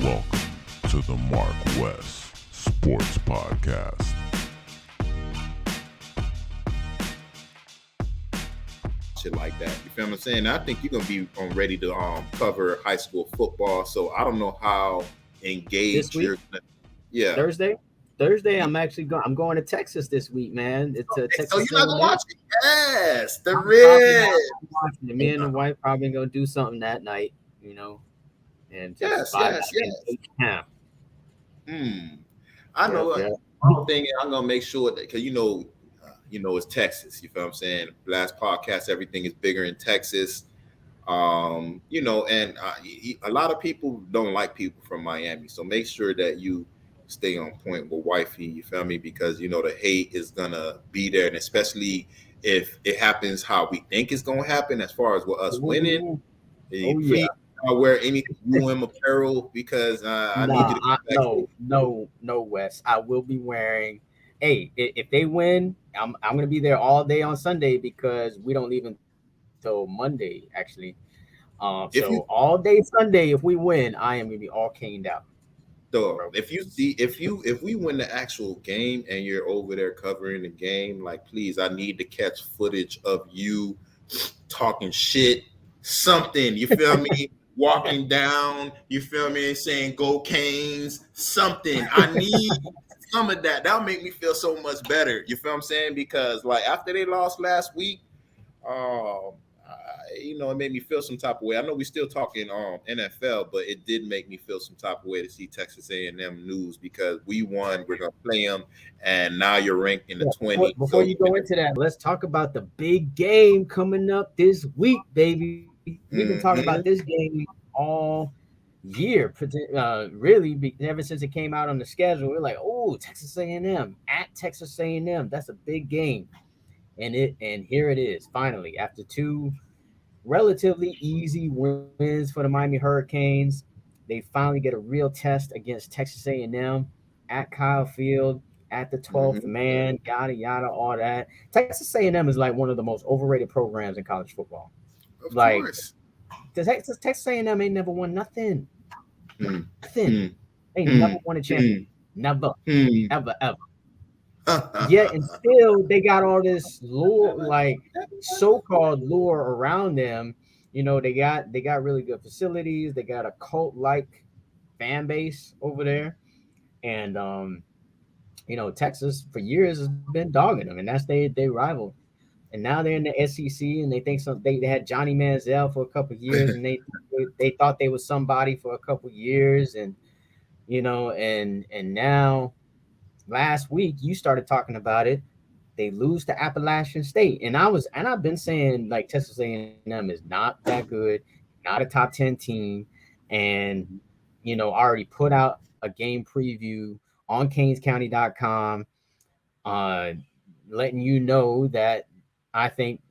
Welcome to the MarcWes Sports Podcast. Shit like that. You feel what I'm saying? I think you're gonna be ready to cover high school football. So I don't know how engaged you're gonna. Yeah. Thursday, I'm going to Texas this week, man. It's Texas. So you're not gonna watch it? Yes, the I'm Red. Me and the wife probably gonna do something that night, and just Yes. I know. One thing I'm gonna make sure that because it's Texas. You feel what I'm saying? Last podcast, everything is bigger in Texas. And a lot of people don't like people from Miami, so make sure that you stay on point with wifey. You feel me? Because the hate is gonna be there, and especially if it happens how we think it's gonna happen, as far as with us winning. Please don't wear any UM apparel because I need you to. No, Wes. I will be wearing. Hey, if they win, I'm gonna be there all day on Sunday because we don't leave until Monday actually. All day Sunday, if we win, I am gonna be all caned out. So if we win the actual game and you're over there covering the game, like please, I need to catch footage of you talking shit, something. You feel me? Walking down, you feel me? Saying "Go Canes," something. I need some of that. That'll make me feel so much better. You feel what I'm saying? Because like after they lost last week, it made me feel some type of way. I know we still talking NFL, but it did make me feel some type of way to see Texas A&M lose because we won. We're gonna play them, and now you're ranked in the 20. Before you go into that, let's talk about the big game coming up this week, baby. We've been talking about this game all year, really, ever since it came out on the schedule. We're like, oh, Texas A&M at Texas A&M. That's a big game, and here it is finally after two relatively easy wins for the Miami Hurricanes. They finally get a real test against Texas A&M at Kyle Field at the 12th man, yada yada, all that. Texas A&M is like one of the most overrated programs in college football. Of course. Texas A&M ain't never won nothing. Nothing. They never won a championship. Never. Ever. Yeah, and still they got all this lure, like so-called lure around them. They got really good facilities. They got a cult-like fan base over there, and Texas for years has been dogging them, and that's they rival. And now they're in the SEC, and they think they had Johnny Manziel for a couple of years, and they thought they was somebody for a couple of years, and and now. Last week, you started talking about it. They lose to Appalachian State, and I've been saying like Texas A&M is not that good, not a top 10 team, and already put out a game preview on CanesCounty.com, letting you know that I think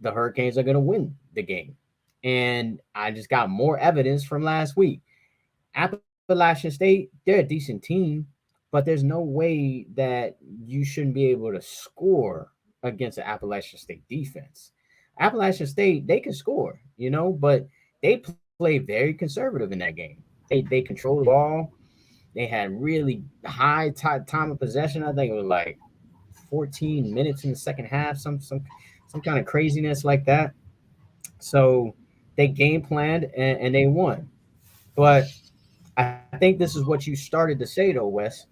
the Hurricanes are going to win the game, and I just got more evidence from last week. Appalachian State, they're a decent team. But there's no way that you shouldn't be able to score against an Appalachian State defense. Appalachian State, they can score, but they play very conservative in that game. They control the ball. They had really high time of possession. I think it was like 14 minutes in the second half, some kind of craziness like that. So they game planned and they won. But I think this is what you started to say, though, Wes.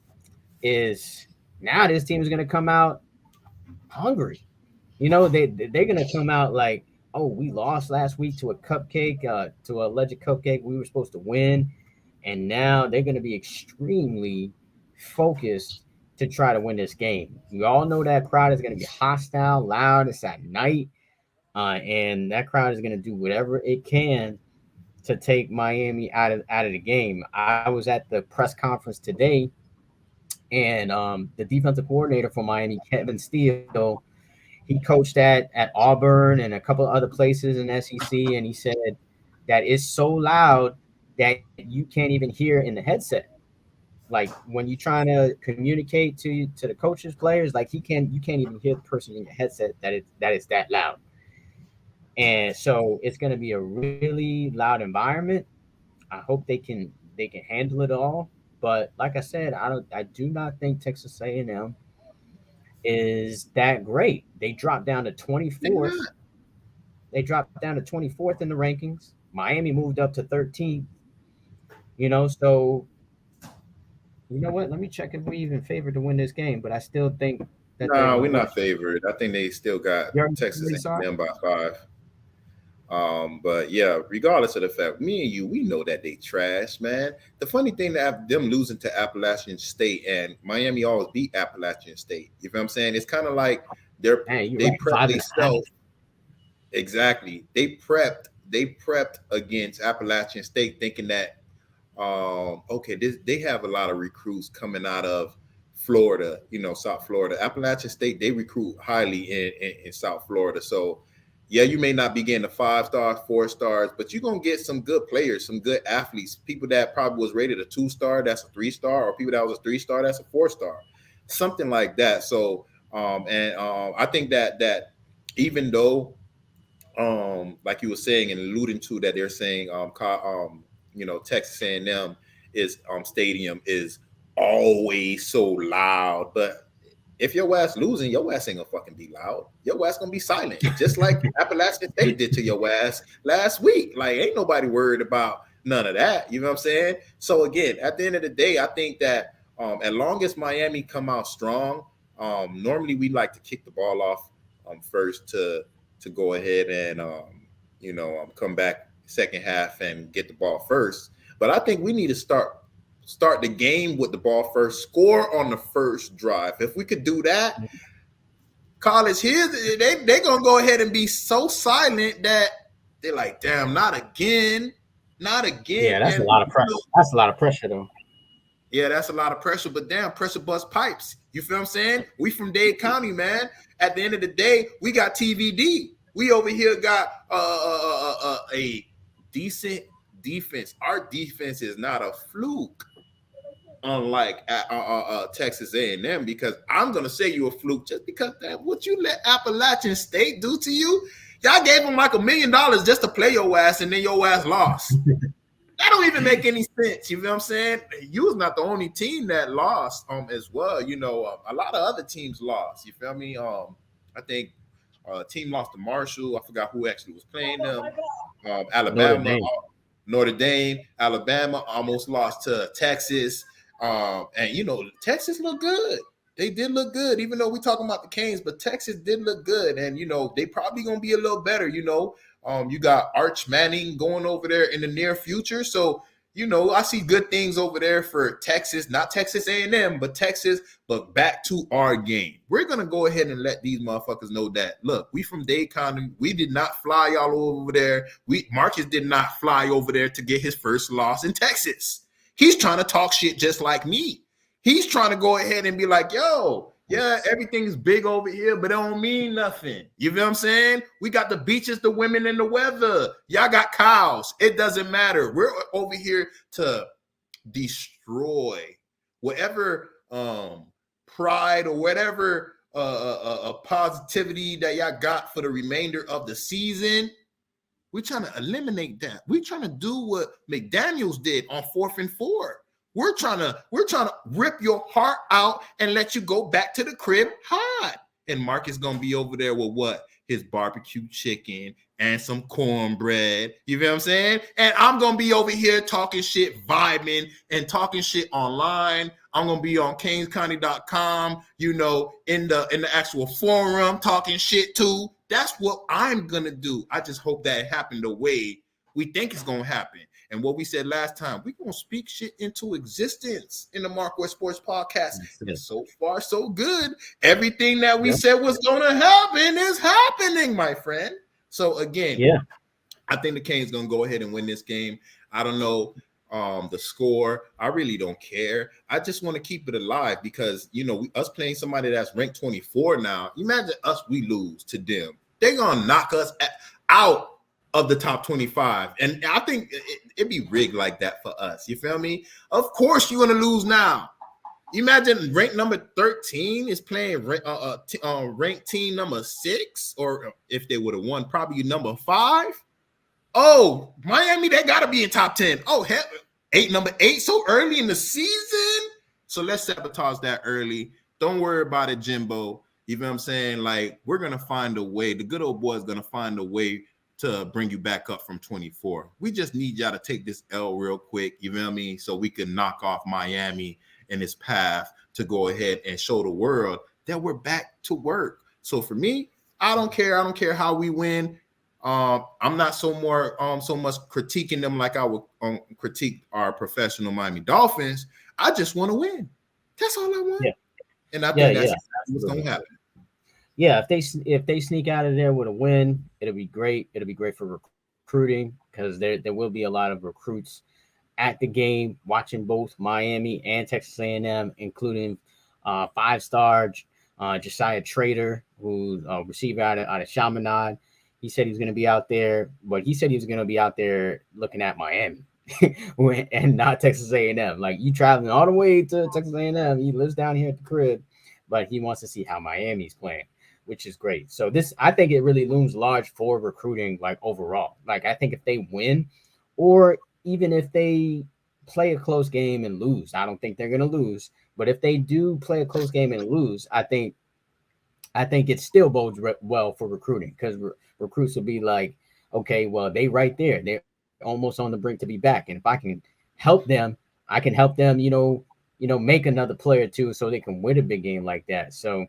Is now this team is going to come out hungry. They're going to come out like, oh, we lost last week to a cupcake, to an alleged cupcake we were supposed to win. And now they're going to be extremely focused to try to win this game. We all know that crowd is going to be hostile, loud. It's at night. And that crowd is going to do whatever it can to take Miami out of the game. I was at the press conference today. And the defensive coordinator for Miami, Kevin Steele, he coached at Auburn and a couple of other places in SEC, and he said that it's so loud that you can't even hear in the headset. Like when you're trying to communicate to the coaches, players, like you can't even hear the person in your headset that it's that loud. And so it's going to be a really loud environment. I hope they can they can handle it all. But like I said, I do not think Texas A&M is that great. They dropped down to 24th. They dropped down to 24th in the rankings. Miami moved up to 13th. So you know what? Let me check if we even favored to win this game. But I still think that No, we're not favored. I think they still got Texas A&M by 5. But yeah, regardless of the fact, me and you, we know that they trash, man. The funny thing that them losing to Appalachian State, and Miami always beat Appalachian State. You know what I'm saying? It's kind of like they prepped themselves. Exactly. They prepped against Appalachian State thinking that they have a lot of recruits coming out of Florida, South Florida. Appalachian State, they recruit highly in South Florida. So yeah, you may not be getting the 5 stars, 4 stars, but you're going to get some good players, some good athletes, people that probably was rated a 2-star, that's a 3-star, or people that was a 3-star, that's a 4-star, something like that. So, I think that even though, like you were saying and alluding to that, they're saying, Texas A&M is stadium is always so loud, but if your ass losing, your ass ain't gonna fucking be loud. Your ass gonna be silent, just like Appalachian State did to your ass last week. Like, ain't nobody worried about none of that. You know what I'm saying? So again, at the end of the day, I think that as long as Miami come out strong, normally we like to kick the ball off first to go ahead and come back second half and get the ball first. But I think we need to start the game with the ball first, score on the first drive. If we could do that, college here, they're going to go ahead and be so silent that they're like, damn, not again. Yeah, that's a lot of pressure. That's a lot of pressure, though. Yeah, that's a lot of pressure, but damn, pressure bust pipes. You feel what I'm saying? We from Dade County, man. At the end of the day, we got TVD. We over here got a decent defense. Our defense is not a fluke, unlike Texas A&M, because I'm going to say you a fluke just because what you let Appalachian State do to you. Y'all gave them like $1 million just to play your ass, and then your ass lost. That don't even make any sense. You know what I'm saying? You was not the only team that lost as well. A lot of other teams lost. You feel me? I think a team lost to Marshall. I forgot who actually was playing them. Alabama, Notre Dame, Alabama almost lost to Texas. And Texas looked good. They did look good, even though we're talking about the Canes, but Texas did look good. And, they probably going to be a little better, You got Arch Manning going over there in the near future. So, I see good things over there for Texas, not Texas A&M, but Texas. But back to our game. We're going to go ahead and let these motherfuckers know that, look, we from Dade County. We did not fly all over there. Marcus did not fly over there to get his first loss in Texas. He's trying to talk shit just like me. He's trying to go ahead and be like, yo, yeah, everything's big over here, but it don't mean nothing. You know what I'm saying? We got the beaches, the women, and the weather. Y'all got cows. It doesn't matter. We're over here to destroy whatever pride or whatever positivity that y'all got for the remainder of the season. We're trying to eliminate that. We're trying to do what McDaniels did on 4th and 4. We're trying to rip your heart out and let you go back to the crib hot. And Mark is gonna be over there with what? His barbecue chicken and some cornbread. You know what I'm saying? And I'm gonna be over here talking shit, vibing and talking shit online. I'm gonna be on CanesCounty.com, in the actual forum talking shit too. That's what I'm gonna do. I just hope that it happened the way we think it's gonna happen. And what we said last time, we're going to speak shit into existence in the MarcWes Sports Podcast. And so far, so good. Everything that we said was going to happen is happening, my friend. So, again, I think the Canes going to go ahead and win this game. I don't know the score. I really don't care. I just want to keep it alive because, us playing somebody that's ranked 24 now, imagine we lose to them. They're going to knock us out of the top 25. And I think it'd be rigged like that for us. You feel me? Of course you're going to lose now. Imagine ranked number 13 is playing ranked team number 6, or if they would have won, probably number 5. Oh, Miami, they got to be in top 10. Oh, hell, number 8 so early in the season. So let's sabotage that early. Don't worry about it, Jimbo. You know what I'm saying? Like, we're gonna find a way. The good old boy is gonna find a way to bring you back up from 24. We just need y'all to take this L real quick. You know what I mean? So we can knock off Miami in its path to go ahead and show the world that we're back to work. So for me, I don't care. I don't care how we win. I'm not so much critiquing them like I would critique our professional Miami Dolphins. I just want to win. That's all I want. Yeah. And I think that's what's going to happen. Yeah, if they sneak out of there with a win, it'll be great. It'll be great for recruiting because there will be a lot of recruits at the game watching both Miami and Texas A&M, including 5-star Josiah Trader, who receiver out of Chaminade. He said he was going to be out there, but he said he was going to be out there looking at Miami and not Texas A&M. Like, you traveling all the way to Texas A&M. He lives down here at the crib, but he wants to see how Miami's playing, which is great. So I think it really looms large for recruiting, like, overall. Like, I think if they win, or even if they play a close game and lose, I don't think they're going to lose. But if they do play a close game and lose, I think it still bodes well for recruiting, because recruits will be like, okay, well, they right there. They're almost on the brink to be back. And if I can help them, make another play or two so they can win a big game like that. So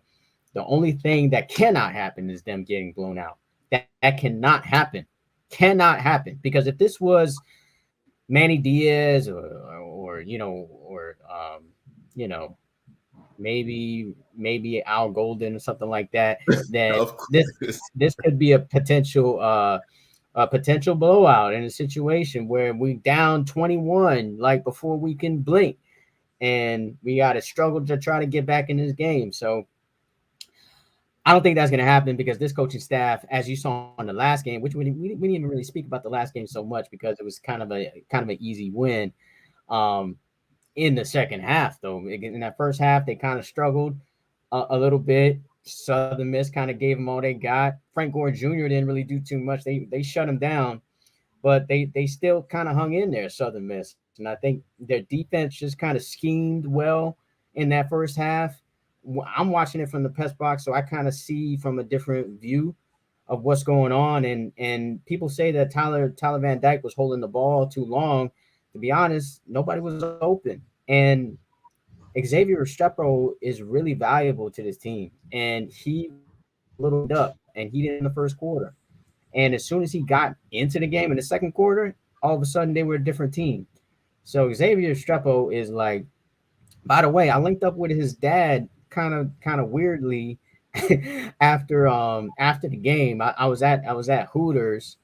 the only thing that cannot happen is them getting blown out. That cannot happen. Cannot happen. Because if this was Manny Diaz or maybe Al Golden or something like that, then this could be a potential blowout in a situation where we down 21 like before we can blink, and we got to struggle to try to get back in this game. So I don't think that's going to happen, because this coaching staff, as you saw in the last game, which we didn't even really speak about the last game so much because it was kind of an easy win. In the second half, though, in that first half, they kind of struggled a little bit. Southern Miss kind of gave them all they got. Frank Gore Jr. didn't really do too much. They shut him down, but they still kind of hung in there, Southern Miss. And I think their defense just kind of schemed well in that first half. I'm watching it from the press box, so I kind of see from a different view of what's going on. And people say that Tyler Van Dyke was holding the ball too long. To be honest, nobody was open. And Xavier Restrepo is really valuable to this team. And he little up, and he did in the first quarter. And as soon as he got into the game in the second quarter, all of a sudden they were a different team. So Xavier Restrepo is like, by the way, I linked up with his dad kind of weirdly after the game. I was at Hooters.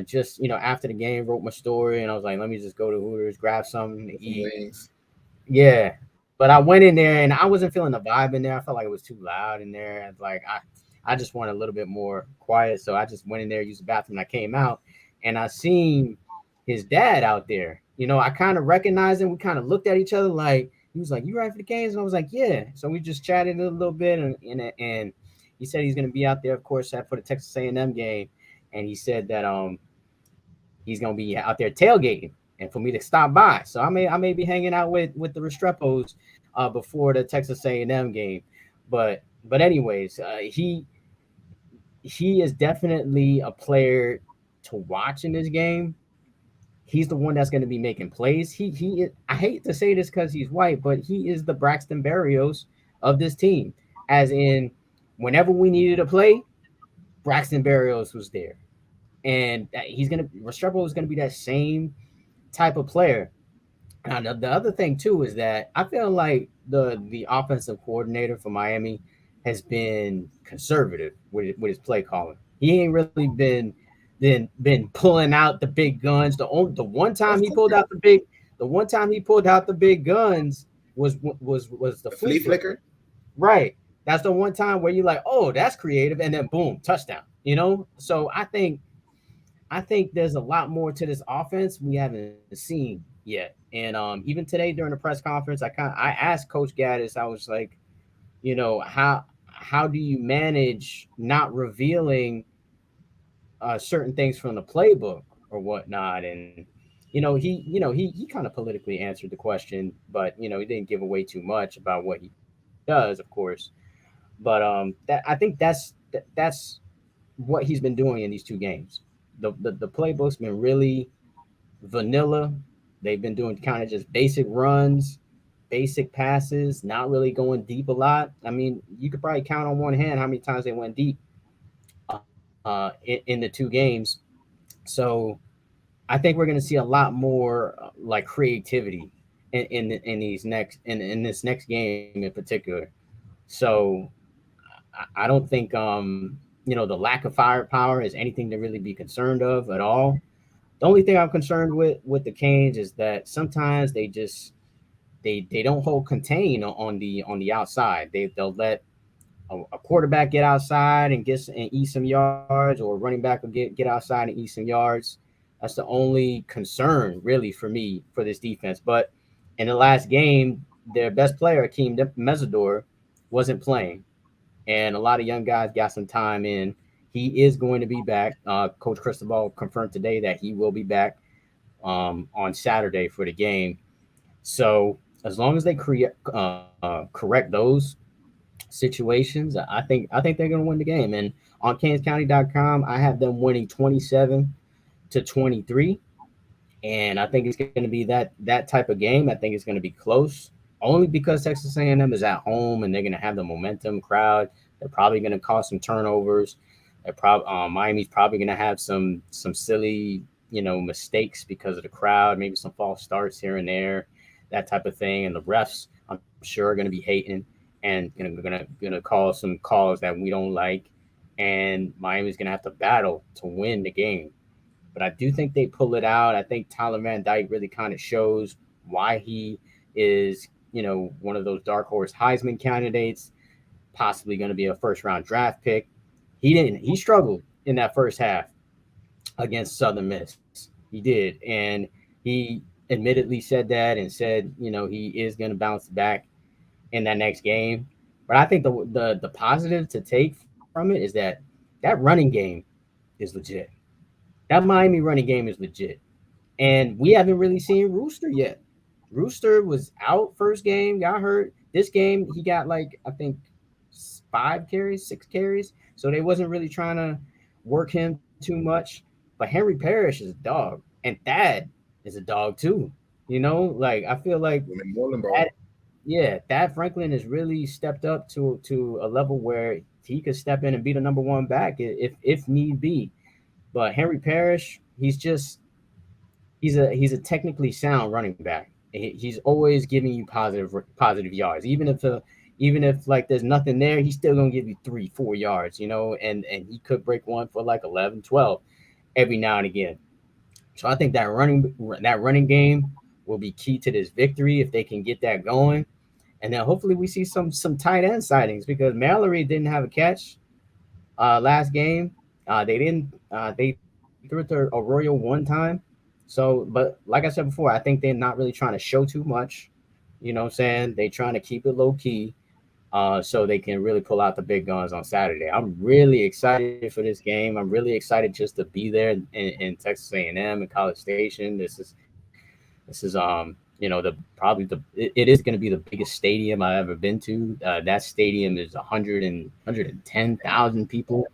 Just after the game, wrote my story, and I was like, let me just go to Hooters, grab something to eat. Yeah, but I went in there and I wasn't feeling the vibe in there. I felt like it was too loud in there. Like I just wanted a little bit more quiet, so I just went in there, used the bathroom, and I came out, and I seen his dad out there. I kind of recognized him. We kind of looked at each other like, he was like, "You ready for the games?" And I was like, "Yeah." So we just chatted a little bit, and he said he's going to be out there, of course, for the Texas A&M game. And he said that he's gonna be out there tailgating, and for me to stop by. So I may be hanging out with the Restrepos before the Texas A&M game. But anyways, he is definitely a player to watch in this game. He's the one that's going to be making plays. He I hate to say this because he's white, but he is the Braxton Berrios of this team. As in, whenever we needed a play, Braxton Berrios was there, and Restrepo is gonna be that same type of player. And the other thing too is that I feel like the offensive coordinator for Miami has been conservative with his play calling. He ain't really been pulling out the big guns. The one time he pulled out the big guns was the flea flicker, right? That's the one time where you're like, oh, that's creative, and then boom, touchdown. So I think there's a lot more to this offense we haven't seen yet. And even today during the press conference, I asked Coach Gaddis, I was like, how do you manage not revealing certain things from the playbook or whatnot? And he kind of politically answered the question, but he didn't give away too much about what he does, of course. But that I think that's what he's been doing in these two games. The playbook's been really vanilla. They've been doing kind of just basic runs, basic passes, not really going deep a lot. I mean, you could probably count on one hand how many times they went deep in the two games. So I think we're going to see a lot more like creativity in these next in this next game in particular. So I don't think the lack of firepower is anything to really be concerned of at all. The only thing I'm concerned with the Canes is that sometimes they don't hold contain on the outside. They'll let a quarterback get outside and eat some yards, or a running back will get outside and eat some yards. That's the only concern really for me for this defense. But in the last game, their best player, Akeem Mesidor, wasn't playing, and a lot of young guys got some time in. He is going to be back. Coach Cristobal confirmed today that he will be back on Saturday for the game. So as long as they correct those situations, I think they're going to win the game. And on KansasCounty.com, I have them winning 27-23, and I think it's going to be that type of game. I think it's going to be close, only because Texas A&M is at home and they're going to have the momentum crowd. They're probably going to cause some turnovers. Miami's probably going to have some silly mistakes because of the crowd, maybe some false starts here and there, that type of thing. And the refs, I'm sure, are going to be hating and gonna call some calls that we don't like, and Miami's gonna have to battle to win the game. But I do think they pull it out. I think Tyler Van Dyke really kind of shows why he is, one of those dark horse Heisman candidates, possibly going to be a first round draft pick. He struggled in that first half against Southern Miss. He did. And he admittedly said that and said, he is going to bounce back in that next game. But I think the positive to take from it is that running game is legit. That Miami running game is legit. And we haven't really seen Rooster yet. Rooster was out first game, got hurt. This game, he got like, I think, 6 carries. So they wasn't really trying to work him too much. But Henry Parrish is a dog. And Thad is a dog too. Like I feel like Thad Franklin has really stepped up to a level where he could step in and be the number one back if need be. But Henry Parrish, he's a technically sound running back. He's always giving you positive yards, even if like there's nothing there, he's still gonna give you 3-4 yards, and he could break one for like 11, 12 every now and again. So I think that running game will be key to this victory if they can get that going. And then hopefully we see some tight end sightings, because Mallory didn't have a catch last game. They threw it to Arroyo one time. So, but like I said before, I think they're not really trying to show too much. You know what I'm saying? They're trying to keep it low key, so they can really pull out the big guns on Saturday. I'm really excited for this game. I'm really excited just to be there in Texas A&M and College Station. This is it is going to be the biggest stadium I've ever been to. That stadium is 110,000 people.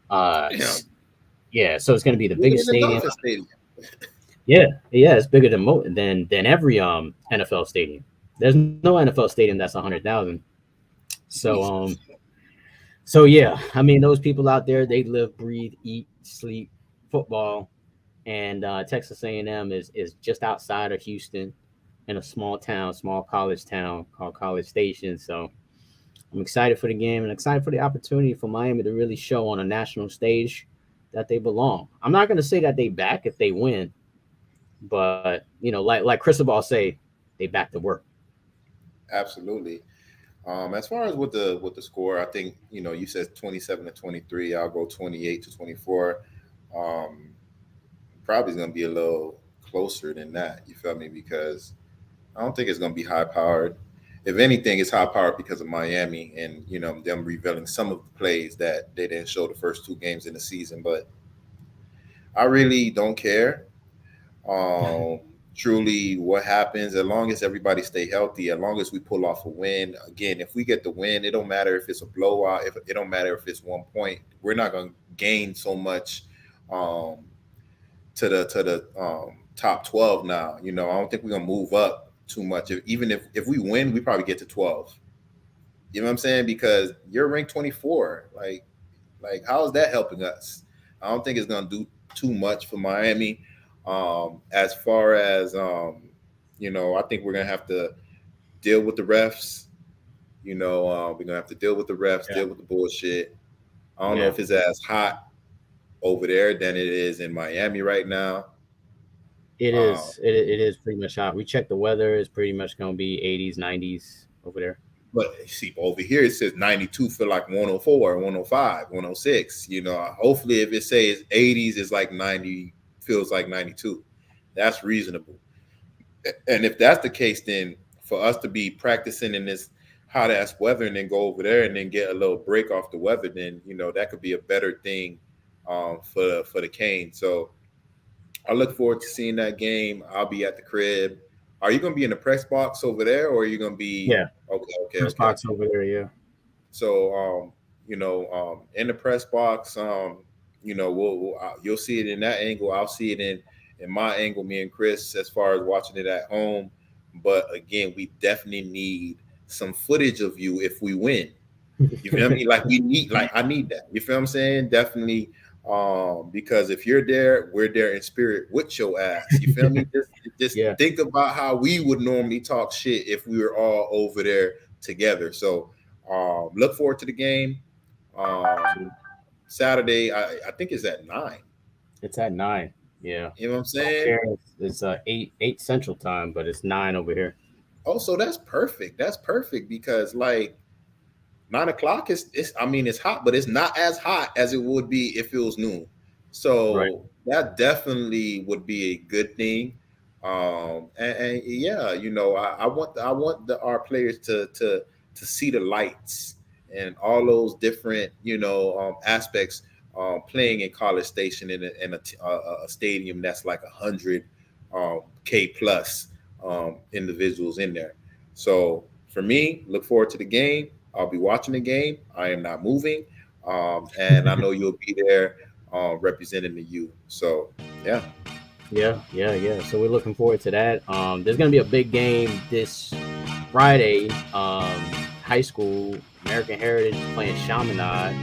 Yeah, so it's going to be the biggest stadium. Yeah, it's bigger than every NFL stadium. There's no NFL stadium that's 100,000. So yeah, I mean, those people out there, they live, breathe, eat, sleep football, and Texas A&M is just outside of Houston, in a small college town called College Station. So I'm excited for the game and excited for the opportunity for Miami to really show on a national stage that they belong. I'm not going to say that they back if they win, but like Cristobal say, they back to work. Absolutely. As far as with the score, I think you said 27-23. I'll go 28-24. Probably going to be a little closer than that. You feel me? Because I don't think it's going to be high powered. If anything, it's high powered because of Miami and them revealing some of the plays that they didn't show the first two games in the season. But I really don't care. Truly what happens, as long as everybody stay healthy, as long as we pull off a win. Again, if we get the win, it don't matter if it's a blowout, if it don't matter if it's 1 point. We're not going to gain so much to the top 12 now. I don't think we're going to move up too much. Even if we win, we probably get to 12. You know what I'm saying? Because you're ranked 24. Like how is that helping us? I don't think it's going to do too much for Miami. As far as I think we're gonna have to deal with the refs. We're gonna have to deal with the refs, deal with the bullshit. I don't know if it's as hot over there than it is in Miami right now. It is. It is pretty much hot. We checked the weather. It's pretty much gonna be 80s, 90s over there. But see, over here it says 92 for like 104, 105, 106. Hopefully if it says 80s, it's like 90. Feels like 92. That's reasonable. And if that's the case, then for us to be practicing in this hot ass weather and then go over there and then get a little break off the weather, then that could be a better thing for the Canes. So I look forward to seeing that game. I'll be at the crib. Are you going to be in the press box over there, or are you going to be? Okay. Press box over there, yeah. So in the press box, you'll see it in that angle. I'll see it in my angle, me and Chris, as far as watching it at home. But again, we definitely need some footage of you if we win. You feel me? Like I need that. You feel what I'm saying? Definitely. Because if you're there, we're there in spirit with your ass. You feel me? Just think about how we would normally talk shit if we were all over there together. So look forward to the game. Saturday, I think it's at 9. It's at 9. Yeah. You know what I'm saying? It's 8 Central Time, but it's 9 over here. Oh, so that's perfect. That's perfect because like 9 o'clock it's hot, but it's not as hot as it would be if it was noon. So that definitely would be a good thing. I want our players to see the lights and all those different, aspects playing in College Station in a stadium that's like 100 K plus individuals in there. So for me, look forward to the game. I'll be watching the game. I am not moving, and I know you'll be there representing the U. So yeah. So we're looking forward to that. There's gonna be a big game this Friday. High school American Heritage playing Chaminade.